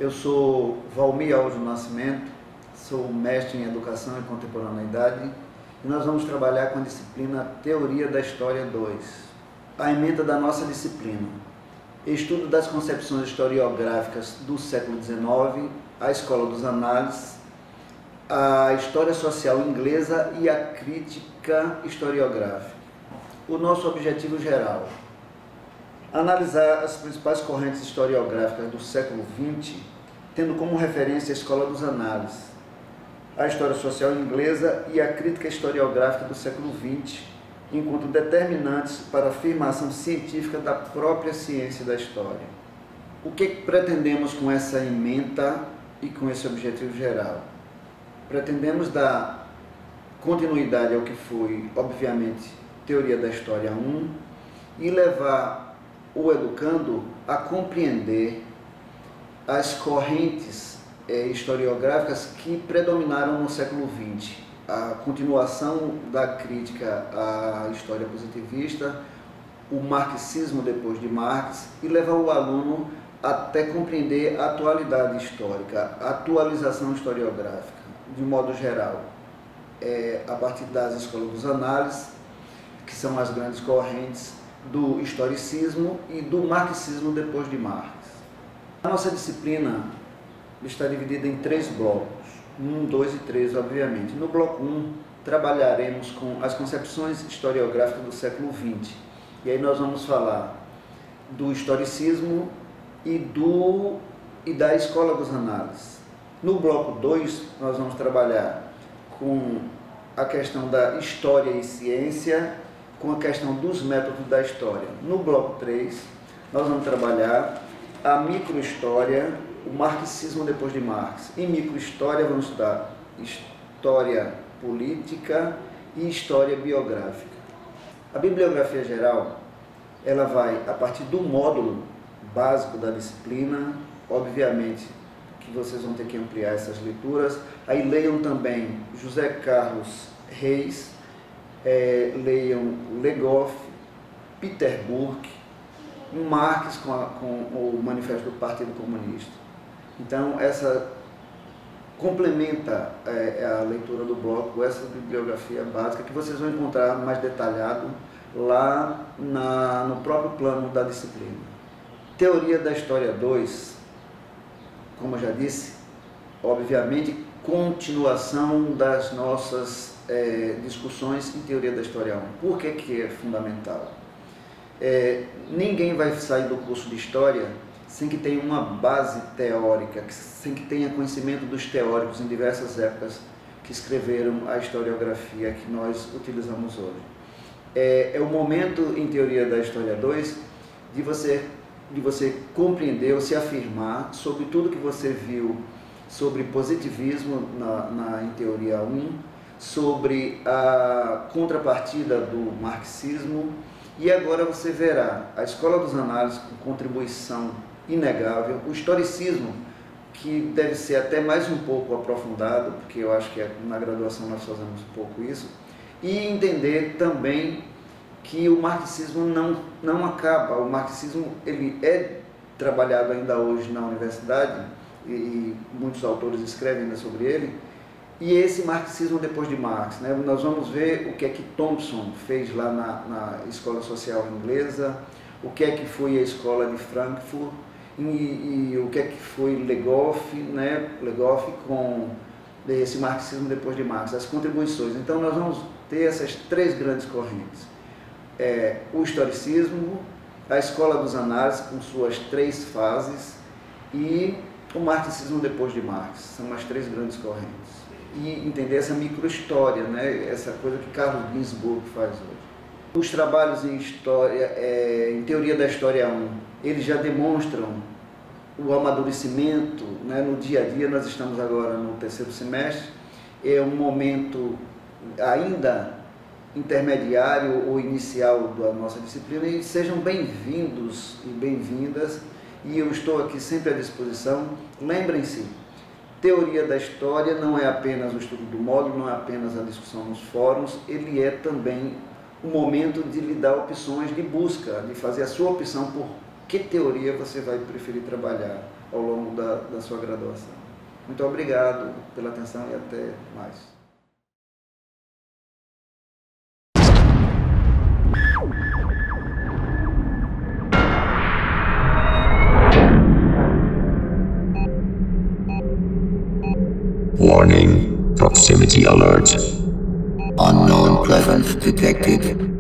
Eu sou Valmir Alves do Nascimento, sou mestre em Educação e Contemporaneidade e nós vamos trabalhar com a disciplina Teoria da História 2. A ementa da nossa disciplina: estudo das concepções historiográficas do século XIX, a Escola dos Análises, a História Social Inglesa e a Crítica Historiográfica. O nosso objetivo geral: analisar as principais correntes historiográficas do século XX, tendo como referência a Escola dos Análises, a História Social Inglesa e a Crítica Historiográfica do século XX, enquanto determinantes para a afirmação científica da própria ciência da história. O que pretendemos com essa ementa e com esse objetivo geral? Pretendemos dar continuidade ao que foi, obviamente, Teoria da História 1 e levar o educando a compreender as correntes historiográficas que predominaram no século XX. A continuação da crítica à história positivista, o marxismo depois de Marx, e levar o aluno até compreender a atualidade histórica, a atualização historiográfica, de modo geral, a partir das escolas dos análises, que são as grandes correntes do historicismo e do marxismo depois de Marx. A nossa disciplina está dividida em 3 blocos, 1, 2 e 3, obviamente. No bloco 1, trabalharemos com as concepções historiográficas do século XX. E aí nós vamos falar do historicismo e da Escola dos Análises. No bloco 2, nós vamos trabalhar com a questão da história e ciência, com a questão dos métodos da história. No bloco 3, nós vamos trabalhar a microhistória, o marxismo depois de Marx. Em microhistória vamos estudar história política e história biográfica. A bibliografia geral, ela vai a partir do módulo básico da disciplina, obviamente que vocês vão ter que ampliar essas leituras. Aí leiam também José Carlos Reis, leiam Legoff, Peter Burke, Marx com o Manifesto do Partido Comunista. Então, essa complementa a leitura do bloco, essa bibliografia básica, que vocês vão encontrar mais detalhado lá no próprio plano da disciplina. Teoria da História 2, como eu já disse, obviamente, continuação das nossas discussões em Teoria da História 1. Por que é fundamental? Ninguém vai sair do curso de História sem que tenha uma base teórica, sem que tenha conhecimento dos teóricos em diversas épocas que escreveram a historiografia que nós utilizamos hoje. É o momento em Teoria da História 2 de você compreender ou se afirmar sobre tudo que você viu sobre positivismo em Teoria 1, sobre a contrapartida do marxismo, e agora você verá a Escola dos Análises com contribuição inegável, o historicismo, que deve ser até mais um pouco aprofundado, porque eu acho que na graduação nós fazemos um pouco isso, e entender também que o marxismo não acaba. O marxismo ele é trabalhado ainda hoje na universidade, e muitos autores escrevem ainda sobre ele, e esse marxismo depois de Marx, né? Nós vamos ver o que é que Thompson fez lá na Escola Social Inglesa, o que é que foi a Escola de Frankfurt, e o que é que foi Legoff, né? Legoff com esse marxismo depois de Marx, as contribuições. Então nós vamos ter essas 3 grandes correntes. O historicismo, a Escola dos Análises com suas 3 fases e o marxismo depois de Marx. São as 3 grandes correntes. E entender essa microhistória, né? Essa coisa que Carlos Ginzburg faz hoje. Os trabalhos em história, em Teoria da História 1, eles já demonstram o amadurecimento, né? No dia a dia. Nós estamos agora no 3º semestre, é um momento ainda intermediário ou inicial da nossa disciplina, e sejam bem-vindos e bem-vindas, e eu estou aqui sempre à disposição. Lembrem-se, Teoria da História não é apenas o estudo do módulo, não é apenas a discussão nos fóruns, ele é também o momento de lhe dar opções de busca, de fazer a sua opção por que teoria você vai preferir trabalhar. ao longo da sua graduação. Muito obrigado pela atenção e até mais. Warning, proximity alert. Unknown presence detected.